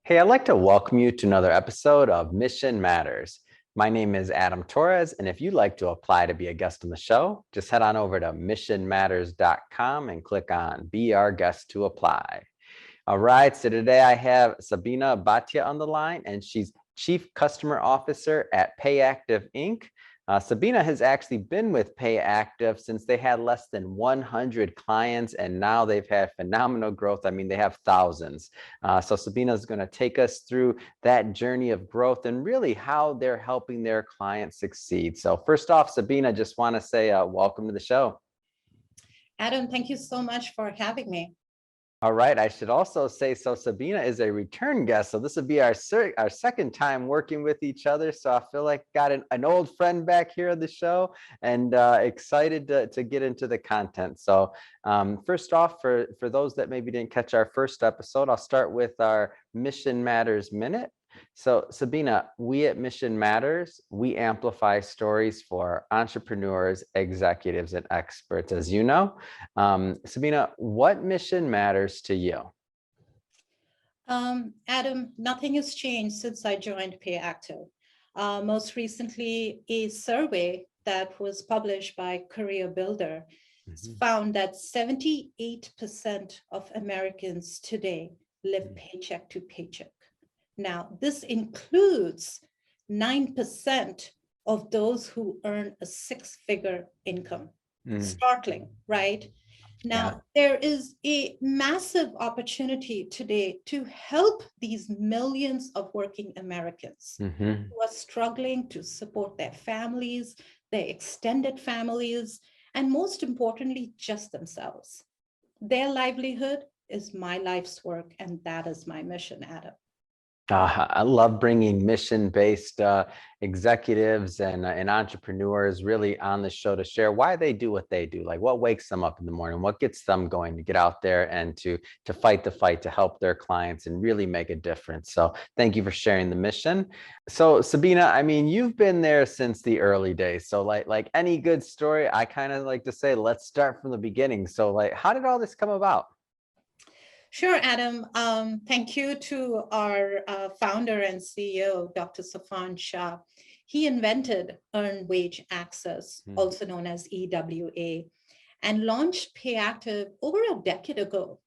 Hey, I'd like to welcome you to another episode of Mission Matters. My name is Adam Torres, and if you'd like to apply to be a guest on the show, just head on over to missionmatters.com and click on Be Our Guest to apply. All right, so today I have Sabina Bhatia on the line, and she's Chief Customer Officer at Payactiv, Inc. Sabina has actually been with Payactiv since they had less than 100 clients, and now they've had phenomenal growth. I mean, they have thousands. So Sabina is going to take us through that journey of growth and really how they're helping their clients succeed. So first off, Sabina, just want to say welcome to the show. Adam, thank you so much for having me. All right, I should also say, so Sabina is a return guest, so this will be our second time working with each other. So I feel like got an old friend back here on the show, and excited to get into the content. So first off, for those that maybe didn't catch our first episode, I'll start with our Mission Matters Minute. So Sabina, we at Mission Matters, we amplify stories for entrepreneurs, executives, and experts, as you know. Sabina, what mission matters to you? Adam, nothing has changed since I joined Payactiv. Most recently, a survey that was published by Career Builder found that 78% of Americans today live paycheck to paycheck. Now, this includes 9% of those who earn a six-figure income. Startling, right? Now, there is a massive opportunity today to help these millions of working Americans who are struggling to support their families, their extended families, and most importantly, just themselves. Their livelihood is my life's work, and that is my mission, Adam. I love bringing mission-based executives and entrepreneurs really on the show to share why they do what they do, like what wakes them up in the morning, what gets them going to get out there and to fight the fight to help their clients and really make a difference. So thank you for sharing the mission. So Sabina, I mean, you've been there since the early days. So like any good story, I kind of like to say, let's start from the beginning. So like, how did all this come about? Sure, Adam. Thank you to our founder and CEO, Dr. Safan Shah. He invented Earned Wage Access, also known as EWA, and launched Payactiv over a decade ago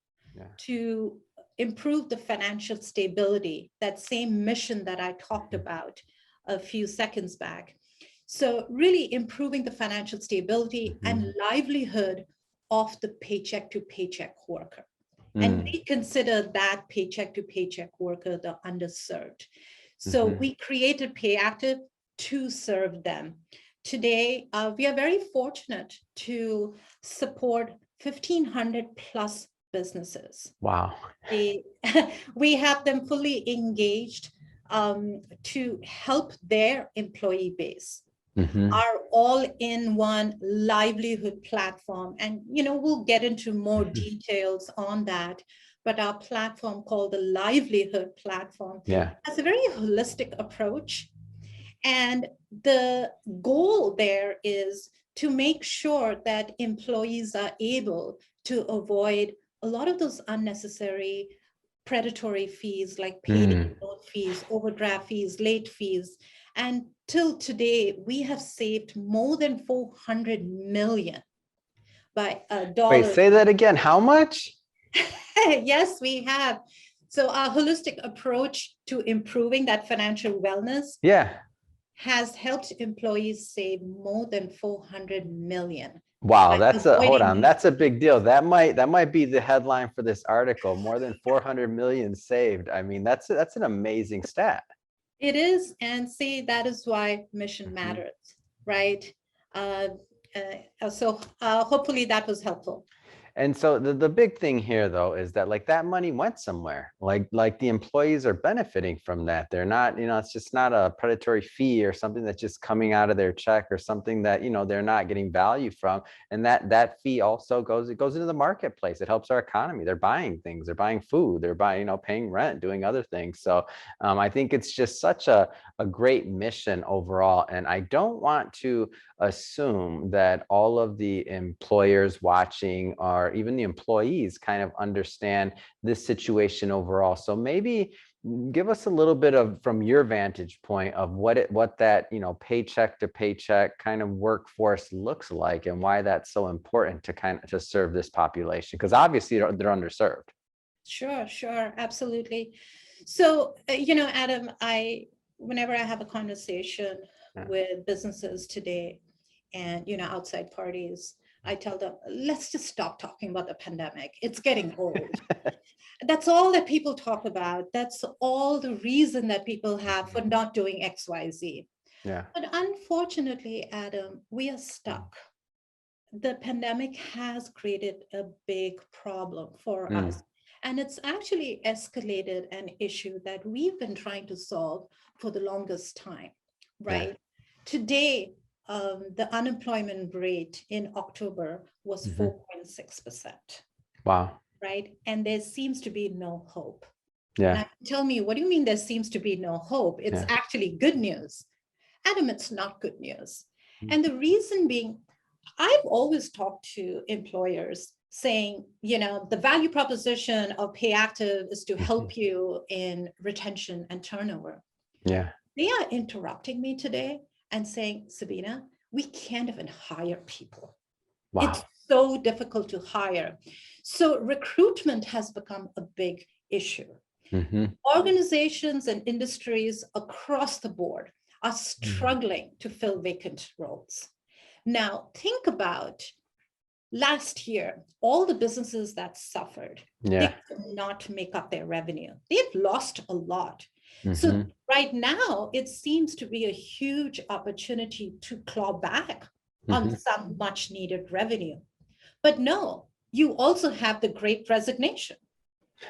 to improve the financial stability, that same mission that I talked about a few seconds back. So really improving the financial stability and livelihood of the paycheck to paycheck worker. And we consider that paycheck to paycheck worker the underserved. So we created Payactiv to serve them. Today, we are very fortunate to support 1,500 plus businesses. Wow. We have them fully engaged to help their employee base. Our all-in-one livelihood platform. And, we'll get into more details on that, but our platform called the Livelihood Platform has a very holistic approach. And the goal there is to make sure that employees are able to avoid a lot of those unnecessary predatory fees like paid loan fees, overdraft fees, late fees. And till today, we have saved more than 400 million by dollars. Wait, say that again. How much? Yes, we have. So our holistic approach to improving that financial wellness has helped employees save more than 400 million. Wow, hold on. That's a big deal. That might be the headline for this article. More than 400 million saved. I mean, that's an amazing stat. It is, and see, that is why mission matters, right? So hopefully that was helpful. And so the big thing here, though, is that like that money went somewhere. Like the employees are benefiting from that. They're not, it's just not a predatory fee or something that's just coming out of their check or something that, they're not getting value from. And that fee also goes into the marketplace. It helps our economy. They're buying things. They're buying food. They're buying, paying rent, doing other things. So I think it's just such a great mission overall. And I don't want to assume that all of the employers watching or even the employees kind of understand this situation overall. So maybe give us a little bit of, from your vantage point, of what that, paycheck to paycheck kind of workforce looks like, and why that's so important to kind of to serve this population, because obviously they're underserved. Sure, absolutely. So, Adam, whenever I have a conversation Yeah. with businesses today and, outside parties, I tell them, let's just stop talking about the pandemic. It's getting old. That's all that people talk about. That's all the reason that people have for not doing X, Y, Z. Yeah. But unfortunately, Adam, we are stuck. The pandemic has created a big problem for us. And it's actually escalated an issue that we've been trying to solve for the longest time, right? Yeah. Today, the unemployment rate in October was 4.6%, Wow. right? And there seems to be no hope. Yeah. Now, tell me, what do you mean there seems to be no hope? It's Yeah. actually good news. Adam, it's not good news. And the reason being, I've always talked to employers saying, the value proposition of Payactiv is to help you in retention and turnover. Yeah. They are interrupting me today and saying, Sabina, we can't even hire people. Wow. It's so difficult to hire. So recruitment has become a big issue. Organizations and industries across the board are struggling to fill vacant roles. Now, think about last year, all the businesses that suffered, they could not make up their revenue. They've lost a lot. So right now, it seems to be a huge opportunity to claw back on some much needed revenue. But no, you also have the great resignation,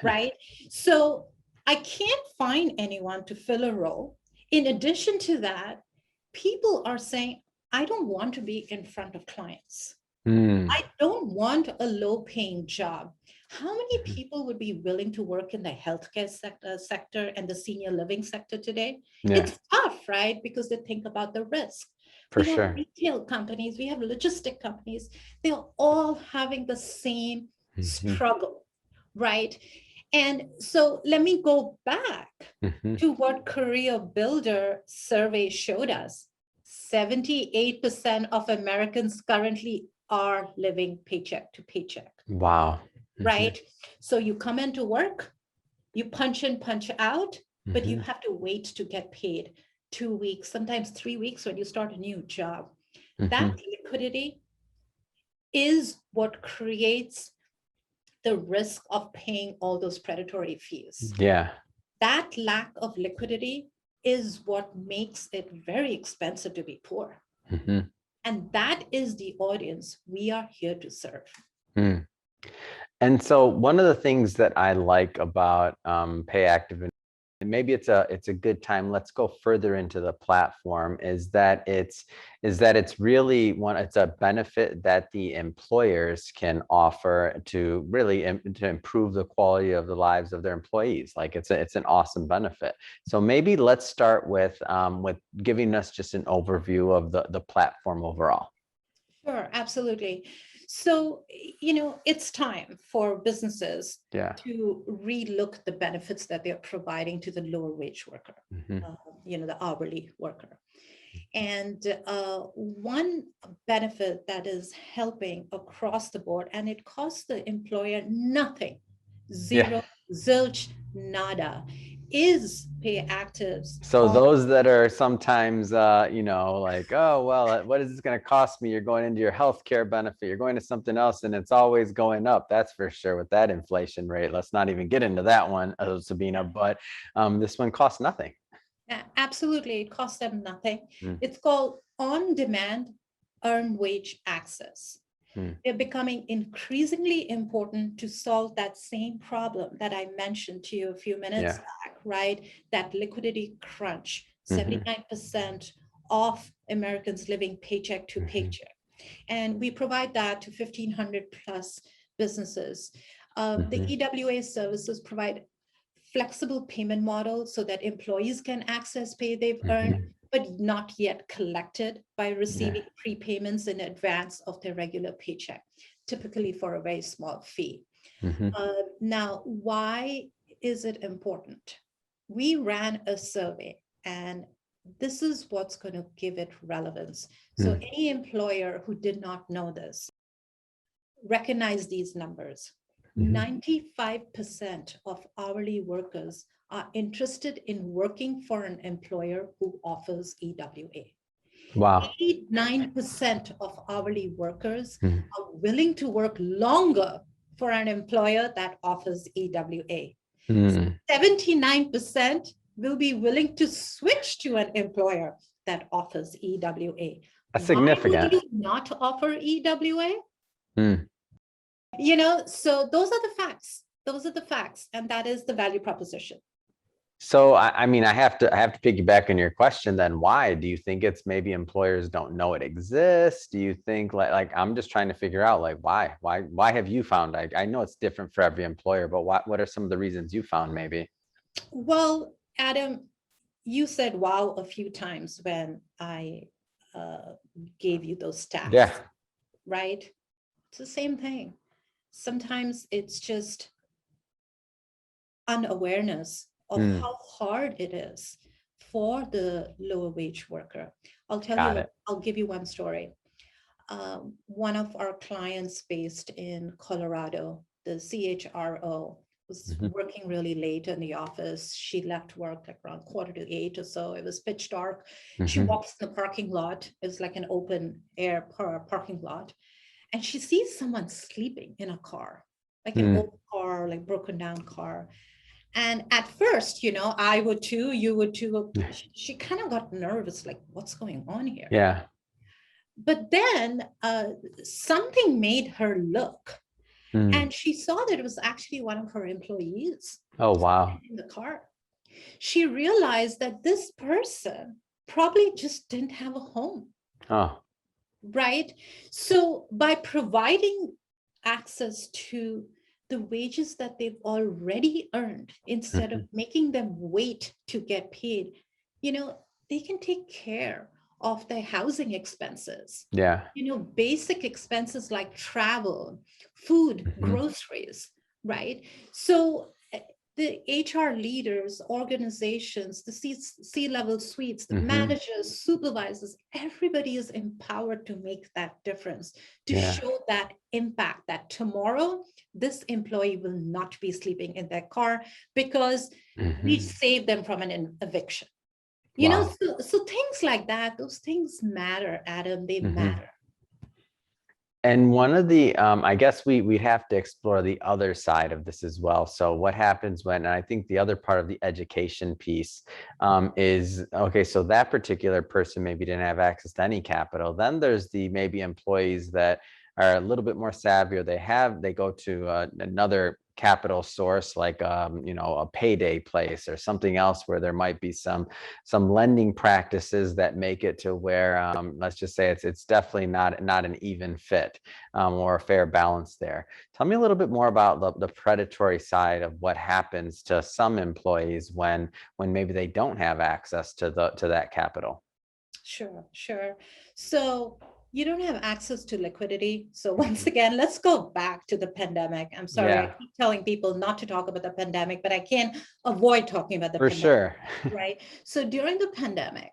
right? So I can't find anyone to fill a role. In addition to that, people are saying, I don't want to be in front of clients. I don't want a low-paying job. How many people would be willing to work in the healthcare sector and the senior living sector today? Yeah. It's tough, right? Because they think about the risk. For we have sure. retail companies, we have logistic companies. They're all having the same struggle, right? And so let me go back to what Career Builder survey showed us. 78% of Americans currently are living paycheck to paycheck. Wow. Right? So you come into work, you punch in, punch out, but you have to wait to get paid 2 weeks, sometimes 3 weeks when you start a new job. That liquidity is what creates the risk of paying all those predatory fees. Yeah. That lack of liquidity is what makes it very expensive to be poor. And that is the audience we are here to serve. And so one of the things that I like about Payactiv, and maybe it's a good time, let's go further into the platform, is that it's really it's a benefit that the employers can offer to really to improve the quality of the lives of their employees. Like it's an awesome benefit. So maybe let's start with giving us just an overview of the platform overall. Sure, absolutely. So, it's time for businesses to relook the benefits that they're providing to the lower wage worker, the hourly worker. And one benefit that is helping across the board, and it costs the employer nothing, zero, zilch, nada, is Payactiv's. So those that are sometimes, like, oh, well, what is this going to cost me? You're going into your healthcare benefit, you're going to something else, and it's always going up. That's for sure with that inflation rate. Let's not even get into that one, Sabina, but this one costs nothing. Yeah, absolutely. It costs them nothing. It's called on-demand earned wage access. They're becoming increasingly important to solve that same problem that I mentioned to you a few minutes back, right? That liquidity crunch, 79% of Americans living paycheck to paycheck. And we provide that to 1,500 plus businesses. The EWA services provide flexible payment models so that employees can access pay they've earned, but not yet collected by receiving prepayments in advance of their regular paycheck, typically for a very small fee. Now, why is it important? we ran a survey, and this is what's going to give it relevance. So any employer who did not know this, recognize these numbers. 95% of hourly workers are interested in working for an employer who offers EWA. Wow. 89% of hourly workers are willing to work longer for an employer that offers EWA. 79% will be willing to switch to an employer that offers EWA. That's significant. Why would you not offer EWA? So those are the facts. Those are the facts, and that is the value proposition. So, I mean, I have to piggyback on your question then. Why do you think it's maybe employers don't know it exists? Do you think like I'm just trying to figure out like why have you found, I know it's different for every employer, but what are some of the reasons you found maybe? Well, Adam, you said wow a few times when I gave you those stats. Yeah. Right? It's the same thing. Sometimes it's just unawareness of how hard it is for the lower wage worker. I'll give you one story. One of our clients based in Colorado, the CHRO, was working really late in the office. She left work like around 7:45 or so. It was pitch dark. She walks in the parking lot. It's like an open air parking lot. And she sees someone sleeping in a car, like an old car, like broken down car. And at first, I would too, you would too. She kind of got nervous, like, what's going on here? Yeah. But then something made her look, and she saw that it was actually one of her employees. Oh, wow. In the car. She realized that this person probably just didn't have a home. Oh. Right? So by providing access to the wages that they've already earned, instead of making them wait to get paid, they can take care of their housing expenses. Yeah. Basic expenses like travel, food, groceries, right? So the HR leaders, organizations, the C-level suites, the managers, supervisors, everybody is empowered to make that difference, to show that impact, that tomorrow, this employee will not be sleeping in their car because we saved them from an eviction. So things like that, those things matter, Adam, they matter. And one of the, I guess we'd have to explore the other side of this as well. So what happens when, and I think the other part of the education piece is, okay, so that particular person maybe didn't have access to any capital. Then there's the maybe employees that are a little bit more savvy, or they go to another capital source, like a payday place or something else where there might be some lending practices that make it to where let's just say it's definitely not an even fit or a fair balance there. Tell me a little bit more about the predatory side of what happens to some employees when maybe they don't have access to that capital. Sure. So you don't have access to liquidity. So once again, let's go back to the pandemic. I'm sorry, I keep telling people not to talk about the pandemic, but I can't avoid talking about the pandemic. For sure. Right? So during the pandemic,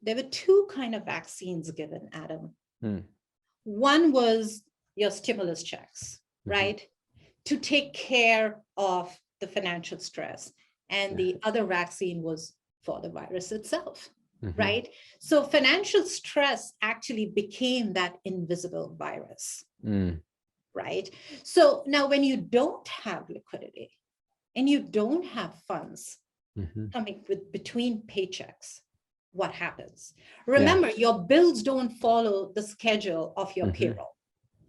there were two kinds of vaccines given, Adam. One was your stimulus checks, right? To take care of the financial stress. And the other vaccine was for the virus itself. Right? So financial stress actually became that invisible virus. Right? So now when you don't have liquidity and you don't have funds coming between paychecks, what happens? Remember, your bills don't follow the schedule of your payroll.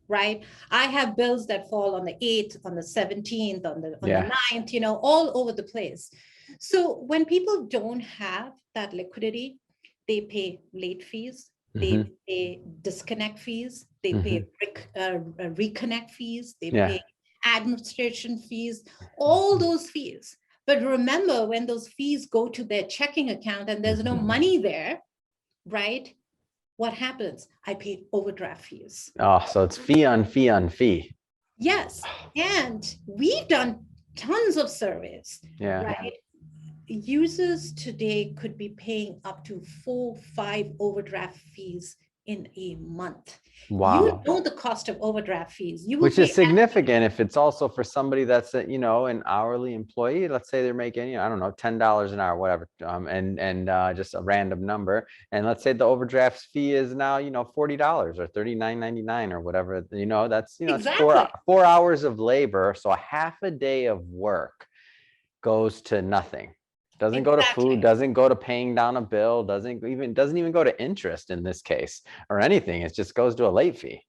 Right? I have bills that fall on the 8th, on the 17th, on the 9th, all over the place. So when people don't have that liquidity, they pay late fees, they pay disconnect fees, they pay reconnect fees, they pay administration fees, all those fees. But remember, when those fees go to their checking account and there's no money there, right? What happens? I pay overdraft fees. Oh, so it's fee on fee on fee. Yes. And we've done tons of surveys, right? users today could be paying up to 4, 5 overdraft fees in a month. You Wow. know the cost of overdraft fees. You will Which is pay. significant if it's also for somebody that's a, an hourly employee. Let's say they're making, I don't know, $10 an hour, whatever, and just a random number. And let's say the overdraft fee is now, $40 or $39.99 or whatever. That's it's Exactly. 4 hours of labor. So a half a day of work goes to nothing. Doesn't go to food, Exactly. doesn't go to paying down a bill, doesn't even go to interest in this case or anything. It just goes to a late fee.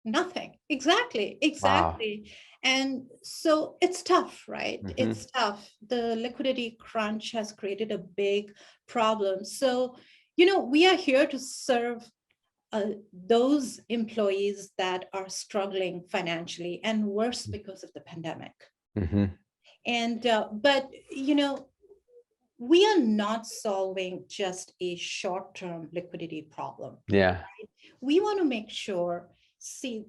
Nothing. Exactly. Wow. Exactly. And so it's tough, right? Hmm. It's tough. The liquidity crunch has created a big problem. So, we are here to serve those employees that are struggling financially and worse because of the pandemic. Hmm. And, but, we are not solving just a short-term liquidity problem. Yeah. We want to make sure, see,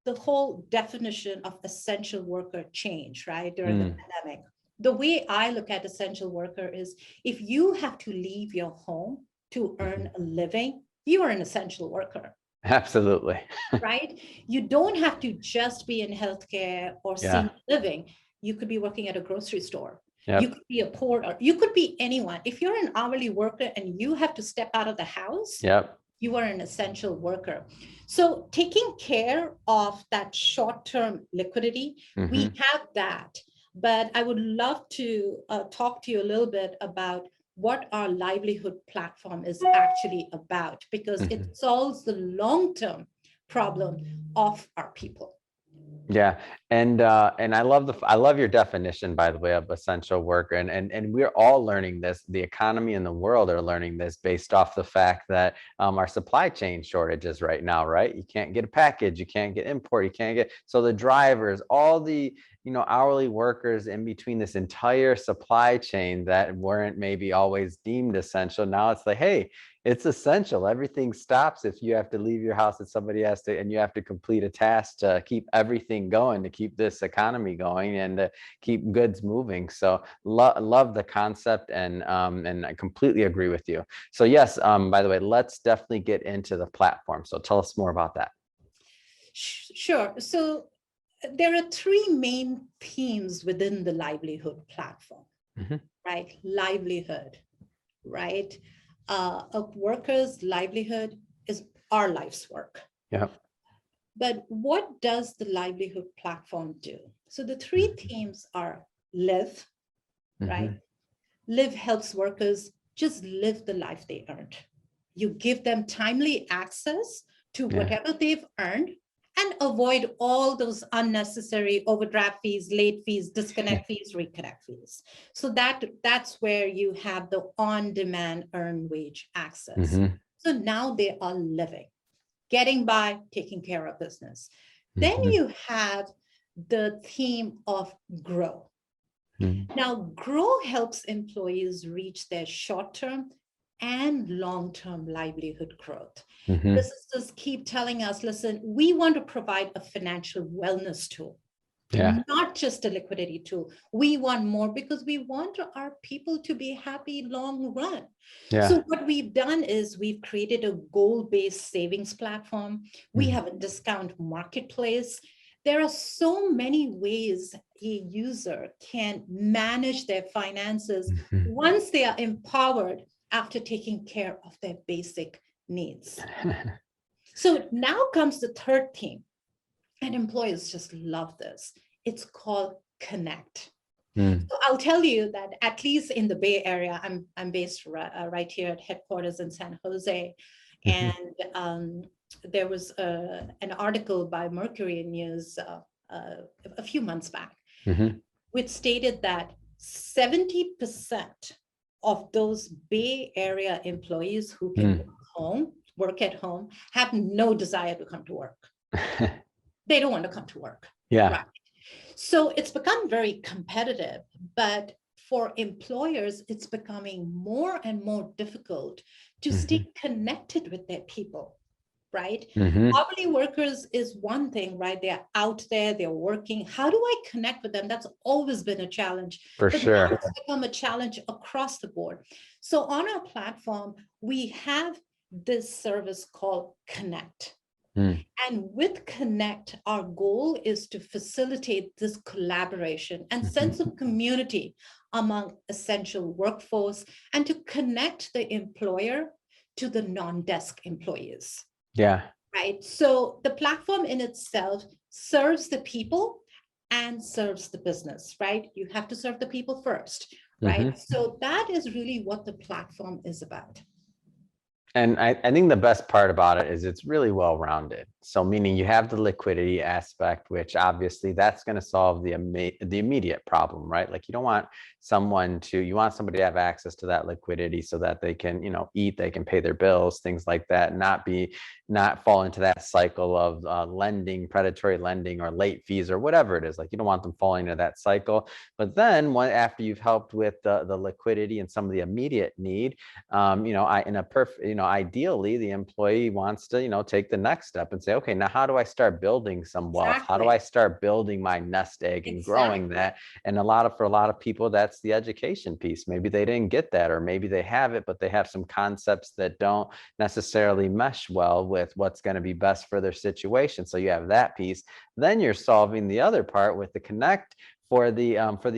the whole definition of essential worker change, right, during the pandemic. The way I look at essential worker is if you have to leave your home to earn a living, you are an essential worker. Absolutely. Right? You don't have to just be in healthcare or Yeah. senior living. You could be working at a grocery store. Yep. You could be a porter. You could be anyone. If you're an hourly worker and you have to step out of the house, Yep. you are an essential worker. So taking care of that short-term liquidity, we have that. But I would love to talk to you a little bit about what our livelihood platform is actually about, because it solves the long-term problem of our people. Yeah, and I love your definition, by the way, of essential worker, and we're all learning this. The economy and the world are learning this based off the fact that our supply chain shortages right now, right? You can't get a package, you can't get import, you can't get, so the drivers, all the hourly workers in between this entire supply chain that weren't maybe always deemed essential. Now it's like, hey, it's essential. Everything stops if you have to leave your house and somebody has to, and you have to complete a task to keep everything going, to keep this economy going and to keep goods moving. So love the concept, and I completely agree with you. So yes, by the way, let's definitely get into the platform. So tell us more about that. Sure. So there are 3 main themes within the livelihood platform, right? Livelihood, right? A worker's livelihood is our life's work. Yeah. But what does the livelihood platform do? So the 3 themes are live, right? Live helps workers just live the life they earned. You give them timely access to whatever they've earned and avoid all those unnecessary overdraft fees, late fees, disconnect fees, reconnect fees. So that's where you have the on-demand earned wage access. So now they are living, getting by, taking care of business. Then you have the theme of grow. Now, grow helps employees reach their short-term and long-term livelihood growth. Businesses keep telling us, listen, we want to provide a financial wellness tool, not just a liquidity tool. We want more because we want our people to be happy long run. So what we've done is we've created a goal-based savings platform. We have a discount marketplace. There are so many ways a user can manage their finances once they are empowered after taking care of their basic needs. So now comes the third theme, and employers just love this. It's called connect. So I'll tell you that at least in the Bay Area, I'm based right here at headquarters in San Jose, and there was an article by Mercury News a few months back, which stated that 70% of those Bay Area employees who can work at home, have no desire to come to work. They don't want to come to work. Yeah. Right? So it's become very competitive, but for employers, it's becoming more and more difficult to stay connected with their people. right? Hmm. Hourly workers is one thing, right? They're out there, they're working. How do I connect with them? That's always been a challenge, For but now sure. it's become a challenge across the board. So on our platform, we have this service called Connect. Mm. And with Connect, our goal is to facilitate this collaboration and sense Mhm. of community among essential workforce and to connect the employer to the non-desk employees, Yeah. right? So the platform in itself serves the people and serves the business, right? You have to serve the people first, right? Hmm. So that is really what the platform is about. And I think the best part about it is it's really well-rounded. So meaning you have the liquidity aspect, which obviously that's going to solve the immediate problem, right? Like you don't want you want somebody to have access to that liquidity so that they can, eat, they can pay their bills, things like that, not fall into that cycle of lending, predatory lending or late fees or whatever it is. Like you don't want them falling into that cycle. But then after you've helped with the liquidity and some of the immediate need, ideally the employee wants to, take the next step and say, okay, now how do I start building some wealth? How do Exactly. I start building my nest egg and growing Exactly. that? And for a lot of people, that's the education piece. Maybe they didn't get that, or maybe they have it, but they have some concepts that don't necessarily mesh well with what's going to be best for their situation. So you have that piece. Then you're solving the other part with the Connect for the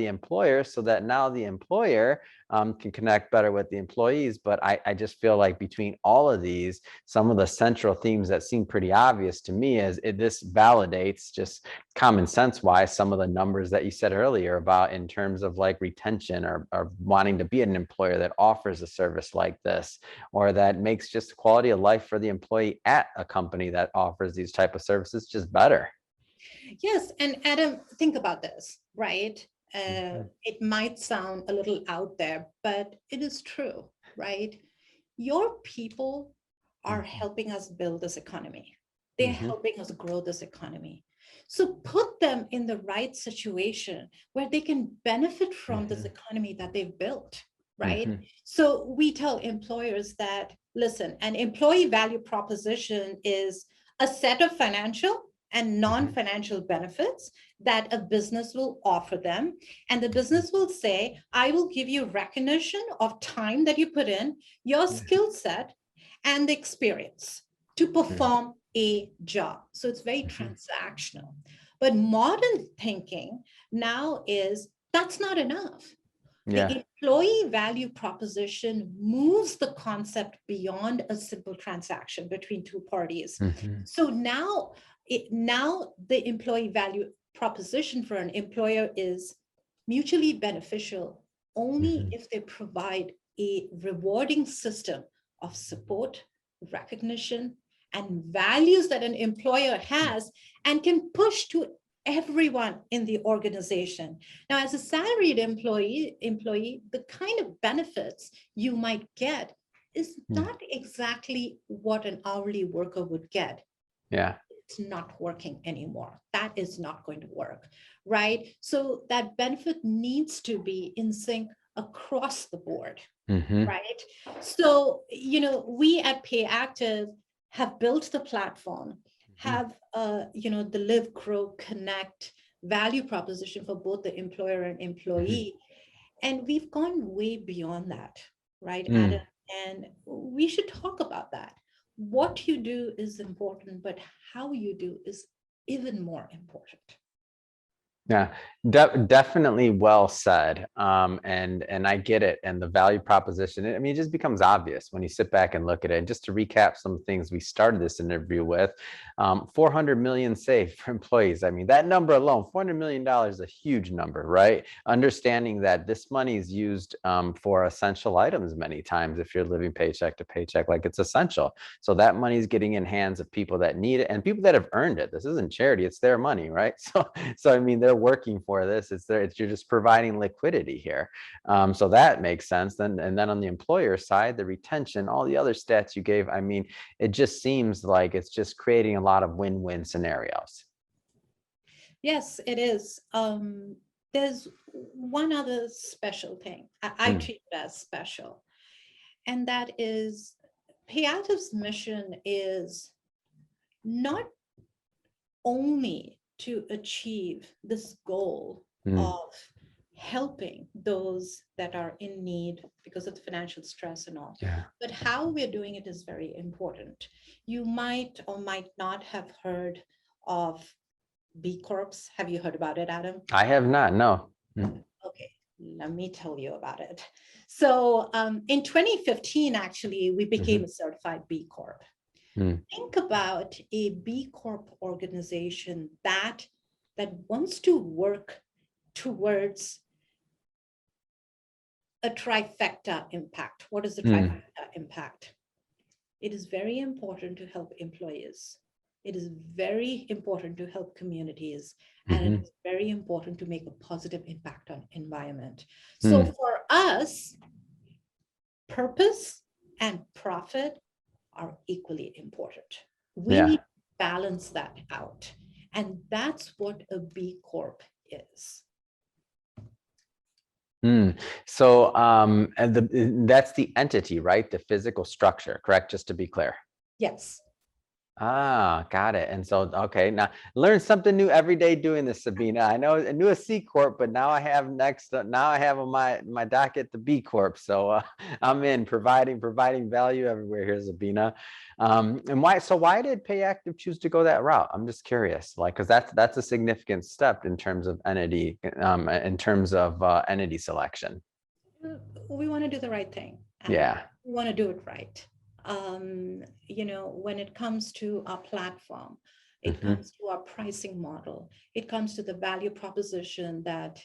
employer, so that now the employer can connect better with the employees. But I just feel like between all of these, some of the central themes that seem pretty obvious to me is this validates, just common sense wise, some of the numbers that you said earlier about in terms of like retention or wanting to be an employer that offers a service like this, or that makes just the quality of life for the employee at a company that offers these type of services just better. Yes, and Adam, think about this, right? Mhm. It might sound a little out there, but it is true, right? Your people are Mhm. helping us build this economy. They're Mhm. helping us grow this economy. So put them in the right situation where they can benefit from this Mhm. economy that they've built, right? Mhm. So we tell employers that, listen, an employee value proposition is a set of financial and Mhm. non-financial benefits that a business will offer them. And the business will say, I will give you recognition of time that you put in, your Mhm. skill set, and the experience to Mhm. perform a job. So it's very Mhm. transactional. But modern thinking now is that's not enough. Yeah. The employee value proposition moves the concept beyond a simple transaction between two parties. Mhm. So now the employee value proposition for an employer is mutually beneficial only Mhm. if they provide a rewarding system of support, recognition, and values that an employer has and can push to everyone in the organization. Now, as a salaried employee, the kind of benefits you might get is Yeah. not exactly what an hourly worker would get. Yeah. It's not working anymore. That is not going to work, right? So that benefit needs to be in sync across the board, Mhm. right? So, we at Payactiv have built the platform, Mhm. have, the Live, Grow, Connect value proposition for both the employer and Mhm. employee. And we've gone way beyond that, right, Adam? Mm. And we should talk about that. What you do is important, but how you do is even more important. Yeah, definitely well said. And I get it. And the value proposition, I mean, it just becomes obvious when you sit back and look at it. And just to recap some things we started this interview with, 400 million saved for employees. I mean, that number alone, $400 million is a huge number, right? Understanding that this money is used for essential items many times. If you're living paycheck to paycheck, like it's essential. So that money is getting in hands of people that need it and people that have earned it. This isn't charity, it's their money, right? So I mean, they're working for this. You're just providing liquidity here. So that makes sense. And then on the employer side, the retention, all the other stats you gave, I mean, it just seems like it's just creating a lot of win-win scenarios. Yes, it is. There's one other special thing. I Mm. treat it as special, and that is Payactiv's mission is not only to achieve this goal Mm, of helping those that are in need because of the financial stress and all, yeah. but how we're doing it is very important. You might or might not have heard of B Corps. Have you heard about it, Adam? I have not, no. Mm, Okay, let me tell you about it. So in 2015, actually, we became mhm, a certified B Corp. mm, Think about a B Corp organization that wants to work towards a trifecta impact. What is the mm, trifecta impact? It is very important to help employees. It is very important to help communities, and it mhm, is very important to make a positive impact on environment. So mm. for us, purpose and profit are equally important. We need Yeah. to balance that out. And that's what a B Corp is. Mm. So and that's the entity, right? The physical structure, correct? Just to be clear. Yes. Ah, got it. And so, okay, now learn something new every day doing this, Sabina. I know I knew a C Corp, but now I have now I have on my docket the B Corp. So I'm in providing value everywhere here, Sabina. And why did Payactiv choose to go that route? I'm just curious, like, because that's a significant step in terms of in terms of entity selection. We want to do the right thing. Yeah. We want to do it right. When it comes to our platform, it Hmm. comes to our pricing model, it comes to the value proposition that,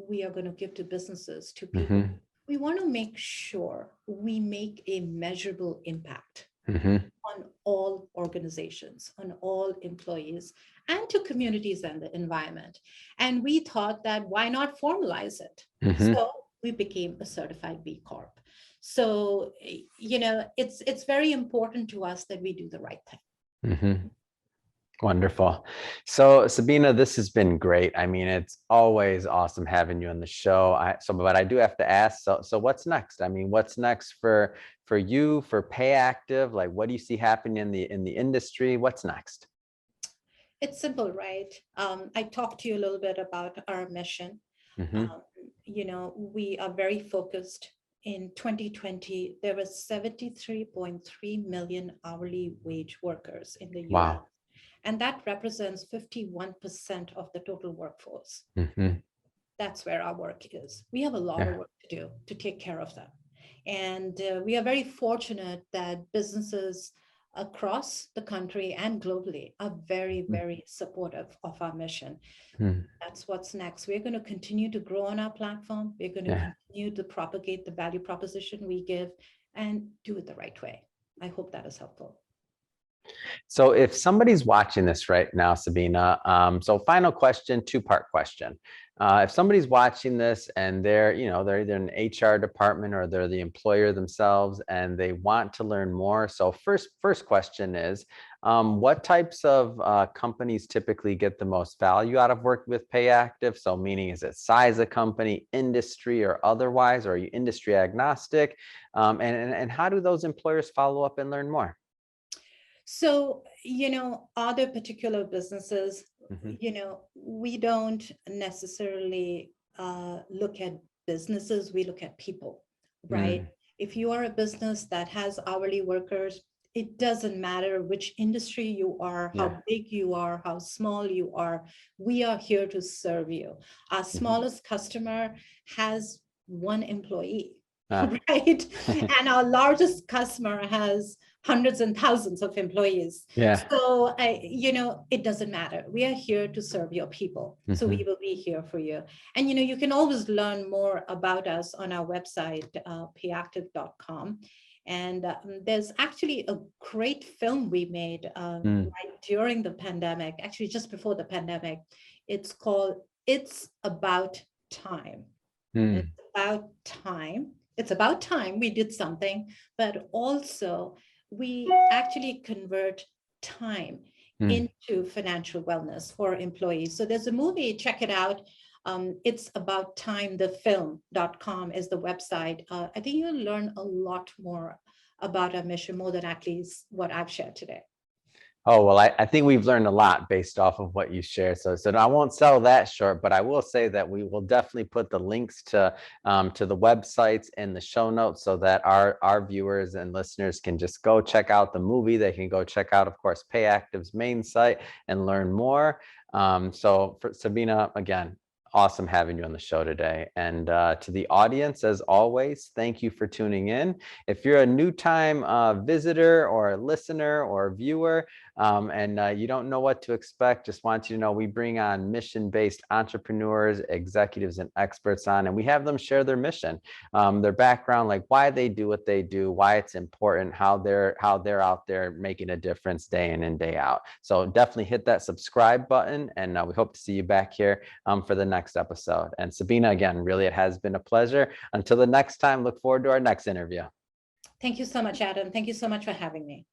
we are going to give to businesses, to people. Hmm. We want to make sure we make a measurable impact Hmm. on all organizations, on all employees, and to communities and the environment. And we thought that why not formalize it? Hmm. So we became a certified B Corp. So, it's very important to us that we do the right thing. Hmm. Wonderful. So Sabina, this has been great. I mean, it's always awesome having you on the show. But I do have to ask, so what's next? I mean, what's next for you, for Payactiv? Like, what do you see happening in the industry? What's next? It's simple, right? I talked to you a little bit about our mission. Hmm. Um, we are very focused. In 2020, there were 73.3 million hourly wage workers in the US, Wow. and that represents 51% of the total workforce. Hmm. That's where our work is. We have a lot of Yeah. work to do to take care of them. And we are very fortunate that businesses across the country and globally are very, very supportive of our mission. Hmm. That's what's next. We're going to continue to grow on our platform. We're going to Yeah. continue to propagate the value proposition we give and do it the right way. I hope that is helpful. So if somebody's watching this right now, Sabina, so final question, two-part question. If somebody's watching this and they're either in the HR department or they're the employer themselves and they want to learn more. So first question is, what types of companies typically get the most value out of working with Payactiv? So meaning, is it size of company, industry, or otherwise? Or are you industry agnostic? And how do those employers follow up and learn more? So, other particular businesses, Hmm. we don't necessarily look at businesses, we look at people, right? Mm, If you are a business that has hourly workers, it doesn't matter which industry you are, yeah. how big you are, how small you are, we are here to serve you. Our Mhm. smallest customer has one employee, Ah. right? And our largest customer has hundreds and thousands of employees. Yeah. So, it doesn't matter. We are here to serve your people. So we Hmm. will be here for you. And, you can always learn more about us on our website, payactiv.com. And there's actually a great film we made Mm, right during the pandemic, actually just before the pandemic. It's called It's About Time. It's mm, about time. It's about time we did something, but also we actually convert time mm. into financial wellness for employees. So there's a movie, check it out. It's about time, thefilm.com is the website. I think you'll learn a lot more about our mission, more than at least what I've shared today. Oh, well, I think we've learned a lot based off of what you shared. So I won't sell that short, but I will say that we will definitely put the links to the websites in the show notes so that our viewers and listeners can just go check out the movie. They can go check out, of course, Payactiv's main site and learn more. So for Sabina, again, awesome having you on the show today. And to the audience, as always, thank you for tuning in. If you're a new time visitor or a listener or viewer, and you don't know what to expect, just want you to know we bring on mission-based entrepreneurs, executives, and experts on, and we have them share their mission, their background, like why they do what they do, why it's important, how they're out there making a difference day in and day out. So definitely hit that subscribe button, and we hope to see you back here for the next episode. And Sabina, again, really, it has been a pleasure. Until the next time, look forward to our next interview. Thank you so much, Adam. Thank you so much for having me.